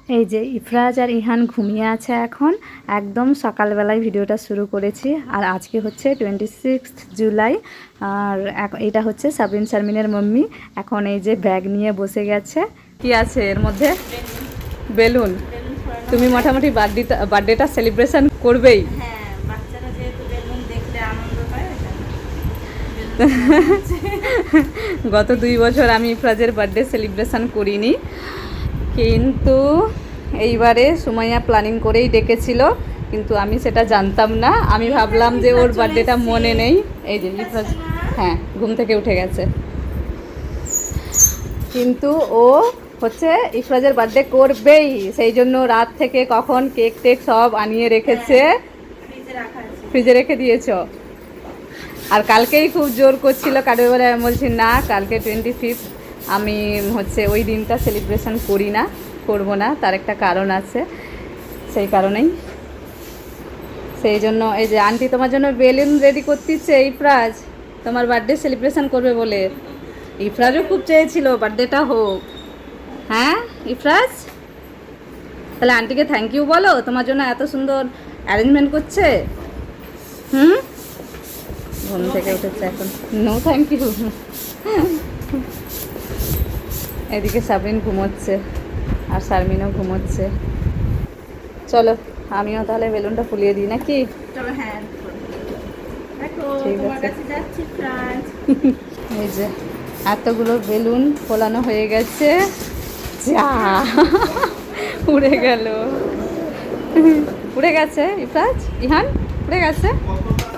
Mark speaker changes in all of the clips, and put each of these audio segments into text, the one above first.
Speaker 1: এই যে ইফরাজ আর ইহান ঘুমিয়ে আছে এখন, একদম সকালবেলায় ভিডিওটা শুরু করেছি। আর আজকে হচ্ছে 26 জুলাই, আর এটা হচ্ছে সাবরিন শারমিনের মাম্মি। এখন এই যে ব্যাগ নিয়ে বসে গেছে। কি আছে এর মধ্যে? বেলুন। তুমি মোটামুটি বার্থডেটা সেলিব্রেশন করবেই।
Speaker 2: হ্যাঁ, বাচ্চারা যেহেতু বেলুন দেখলে আনন্দ পায়।
Speaker 1: গত 2 বছর আমি ইফরাজের বার্থডে সেলিব্রেশন করিনি, কিন্তু এইবারে সুমাইয়া প্ল্যানিং করেই ডেকেছিল, কিন্তু আমি সেটা জানতাম না। আমি ভাবলাম যে ওর বার্থডেটা মনে নেই। এই যে ইফরাজ হ্যাঁ ঘুম থেকে উঠে গেছে, কিন্তু ও হচ্ছে ইফরাজের বার্থডে করবেই, সেই জন্য রাত থেকে কখন কেক টেক সব আনিয়ে রেখেছে, ফ্রিজে রেখে দিয়েছ। আর কালকেই খুব জোর করছিল কারো এবারে, আমি বলছি না কালকে 25 আমি হচ্ছে ওই দিনটা সেলিব্রেশন করি না, করবো না, তার একটা কারণ আছে, সেই কারণেই। সেই জন্য এই যে আন্টি তোমার জন্য বেলুন রেডি করতেছে ইফরাজ, তোমার বার্থডে সেলিব্রেশন করবে বলে। ইফরাজও খুব চেয়েছিল বার্থডেটা হোক। হ্যাঁ ইফরাজ, তাহলে আন্টিকে থ্যাংক ইউ বলো, তোমার জন্য এত সুন্দর অ্যারেঞ্জমেন্ট করছে। ঘুম থেকে উঠেছে এখন, নো থ্যাংক ইউ। এদিকে সাবরিন ঘুমোচ্ছে আর শারমিনও ঘুমোচ্ছে। চলো আমিও তাহলে বেলুনটা ফুলিয়ে দিই নাকি?
Speaker 2: তবে হ্যাঁ, দেখো
Speaker 1: ঠিক
Speaker 2: তোমার
Speaker 1: আছে।
Speaker 2: কাছে যাচ্ছি ফ্রান্স।
Speaker 1: এই যে এতগুলো বেলুন ফোলানো হয়ে গেছে, যা উড়ে গেল, উড়ে গেছে ইফরাজ ইহান, উড়ে গেছে।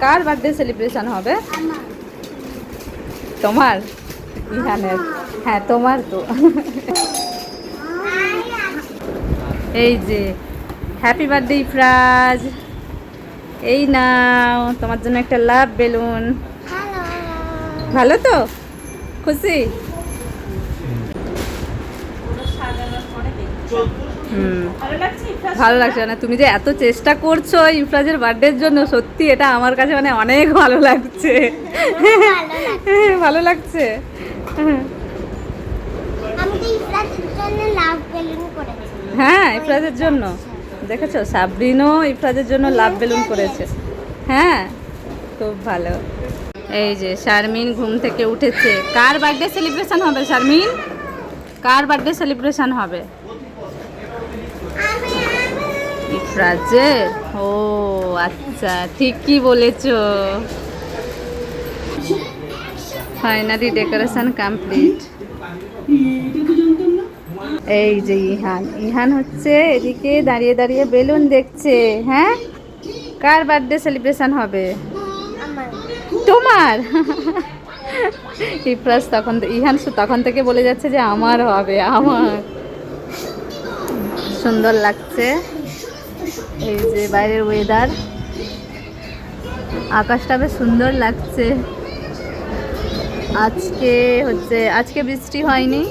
Speaker 1: কার বার্থডে সেলিব্রেশন হবে? তোমার? ইহানের? হ্যাঁ তোমার তো। এই যে হ্যাপি বার্থডে ইফরাজ, এই নাও তোমার জন্য একটা লাভ বেলুন। ভালো তো? খুশি? ভালো লাগছে না? তুমি যে এত চেষ্টা করছো ইফরাজের বার্থডের জন্য, সত্যি এটা আমার কাছে মানে অনেক ভালো লাগছে। ভালো লাগছে। হ্যাঁ ইফরাজের জন্য দেখেছো, সাবরিনও ইফরাজের জন্য লাভ বেলুন করেছে। হ্যাঁ খুব ভালো। এই যে শারমিন ঘুম থেকে উঠেছে। কার বার্থডে সেলিব্রেশন হবে শারমিন? কার বার্থডে সেলিব্রেশন হবে? ইফরাজের? ও আচ্ছা, ঠিকই বলেছো। Finally decoration complete. এই যে ইহান হচ্ছে এদিকে দাঁড়িয়ে দাঁড়িয়ে বেলুন দেখছে। হ্যাঁ, কার বার্থডে সেলিব্রেশন হবে? তোমার? ইফরাজ ইহান তখন থেকে বলে যাচ্ছে যে আমার হবে, আমার। সুন্দর লাগছে। এই যে বাইরের ওয়েদার, আকাশটা বেশ সুন্দর লাগছে। আজকে বৃষ্টি হয়নি।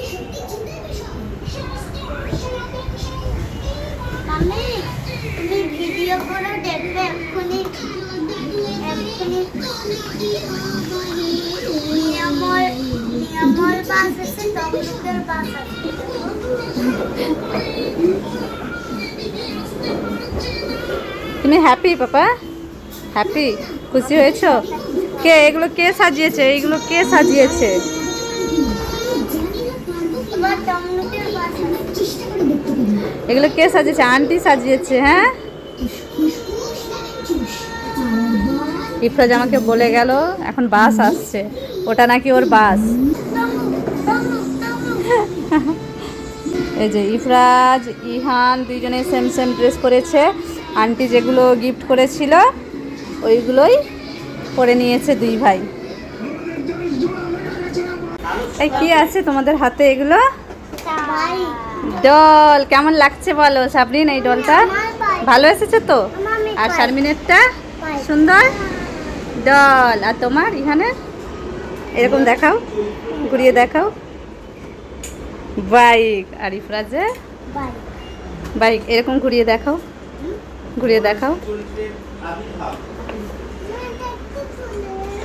Speaker 1: তুমি হ্যাপি পাপা? হ্যাপি? খুশি হয়েছো? এগুলো কে সাজিয়েছে? এইগুলো কে সাজিয়েছে? এগুলো কে সাজিয়েছে? আন্টি সাজিয়েছে। হ্যাঁ, ইফরাজ আমাকে বলে গেল এখন বাস আসছে, ওটা নাকি ওর বাস। এই যে ইফরাজ ইহান দুইজনে সেম সেম ড্রেস পরেছে। আন্টি যেগুলো গিফট করেছিল ওইগুলোই পরে নিয়েছে দুই ভাই। এই কি আছে তোমাদের হাতে? এগুলো ডল। কেমন লাগছে বলো সাবরিন এই ডলটা? ভালো এসেছে তো? আর শারমিনেরটা সুন্দর ডল। আর তোমার ইহানের? এরকম দেখাও, ঘুরিয়ে দেখাও। বাইক। আর ইফরাজে বাইক। এরকম ঘুরিয়ে দেখাও, ঘুরিয়ে দেখাও।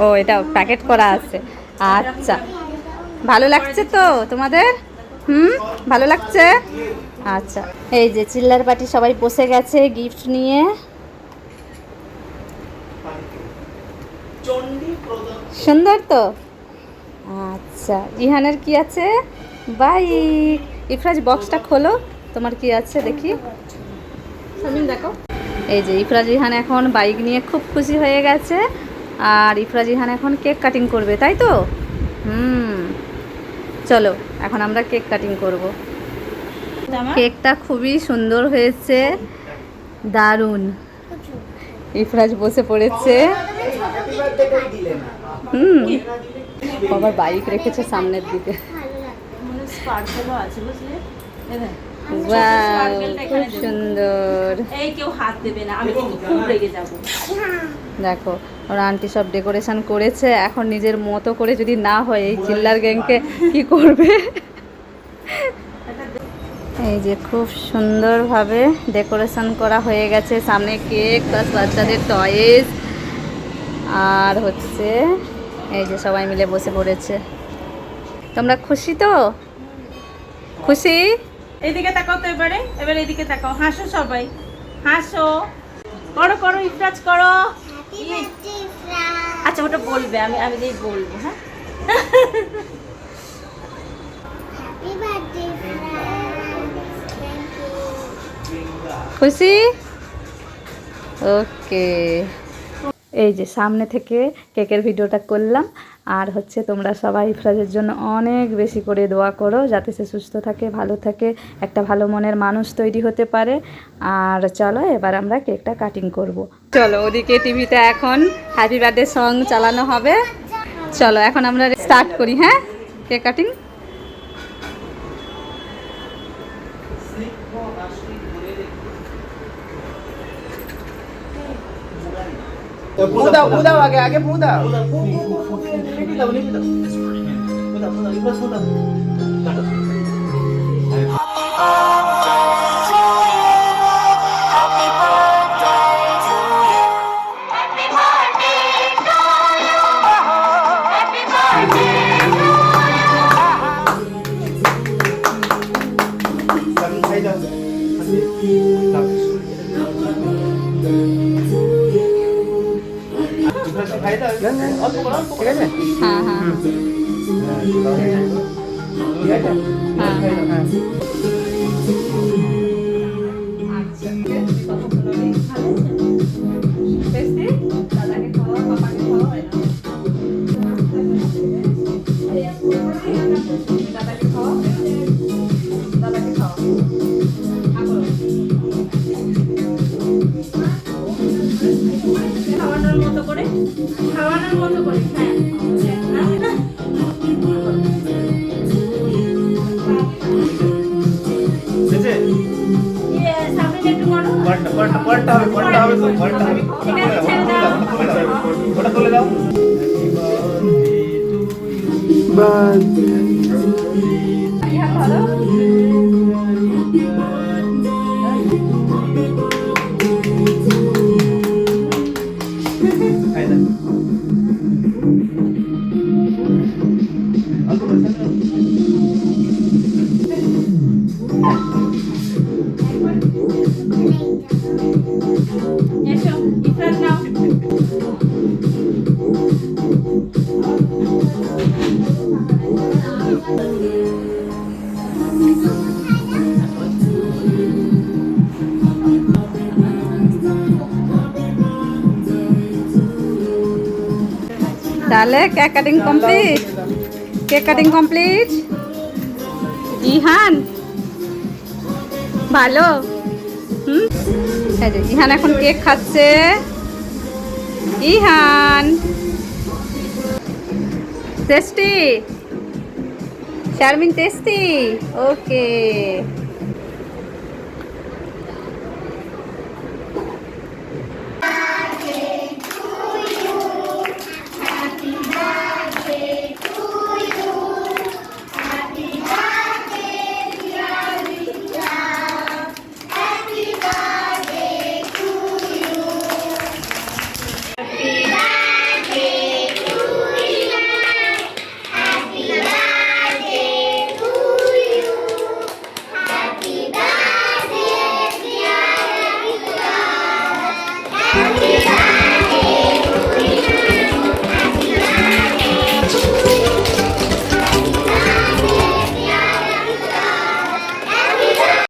Speaker 1: ও এটা প্যাকেট করা আছে। আচ্ছা, ভালো লাগছে তো তোমাদের? ভালো লাগছে। আচ্ছা, এই যে চিল্লার পার্টি সবাই বসে গেছে গিফট নিয়ে। সুন্দর তো। আচ্ছা, ইহানের কি আছে? বাইক। ইফরাজ বক্সটা খোলো, তোমার কি আছে দেখি। দেখো, এই যে ইফরাজ ইহান এখন বাইক নিয়ে খুব খুশি হয়ে গেছে। আর ইফরাজ ইহান এখন কেক কাটিং করবে, তাই তো? চলো এখন আমরা কেক কাটিং করব। কেকটা খুবই সুন্দর হয়েছে, দারুণ। ইফরাজ বসে পড়েছে। আবার বাইক রেখেছে সামনের দিকে। খুব সুন্দর। দেখো ওর আন্টি সব ডেকোরেশন করেছে। এখন নিজের মতো করে যদি না হয় এই চিল্লার গ্যাংকে কি করবে। এই যে খুব সুন্দরভাবে ডেকোরেশন করা হয়ে গেছে। সামনে কেক প্লাস বাচ্চাদের টয়েস, আর হচ্ছে এই যে সবাই মিলে বসে পড়েছে। তোমরা খুশি তো? খুশি?
Speaker 2: এইদিকে তাকাও তো, এবারে এইদিকে তাকাও, হাসো সবাই, হাসো, করো করো ইফরাজ করো। আচ্ছা ওটা বলবে, আমি যেই বলবো। হ্যাঁ,
Speaker 1: খুশি? ওকে। এই যে সামনে থেকে কেকের ভিডিওটা করলাম। আর হচ্ছে তোমরা সবাই ইফরাজের জন্য অনেক বেশি করে দোয়া করো, যাতে সে সুস্থ থাকে, ভালো থাকে, একটা ভালো মনের মানুষ তৈরি হতে পারে। আর চলো এবার আমরা কেকটা কাটিং করব। চলো ওদিকে টিভিতে এখন হ্যাপি বার্থডে সং চালানো হবে। চলো এখন আমরা স্টার্ট করি। হ্যাঁ, কেক কাটিং।
Speaker 3: দাও আগে দাও। ঠিক আছে?
Speaker 1: হ্যাঁ হ্যাঁ
Speaker 2: খাওয়ানোর মতো করে, খাওয়ানোর মতো করে। হ্যাঁ, সামনে একটু করো।
Speaker 3: পরটা হবে
Speaker 2: ঠিক আছে, ছেড়ে দাও।
Speaker 3: ওটা তুলে দাও।
Speaker 2: এসো ইফরাজ নাও।
Speaker 1: তাহলে cake cutting complete. Cake cutting complete. Ihan ভালো। এই যে ইহান এখন কেক খাচ্ছে। Ihan tasty, Sharmin tasty. ওকে।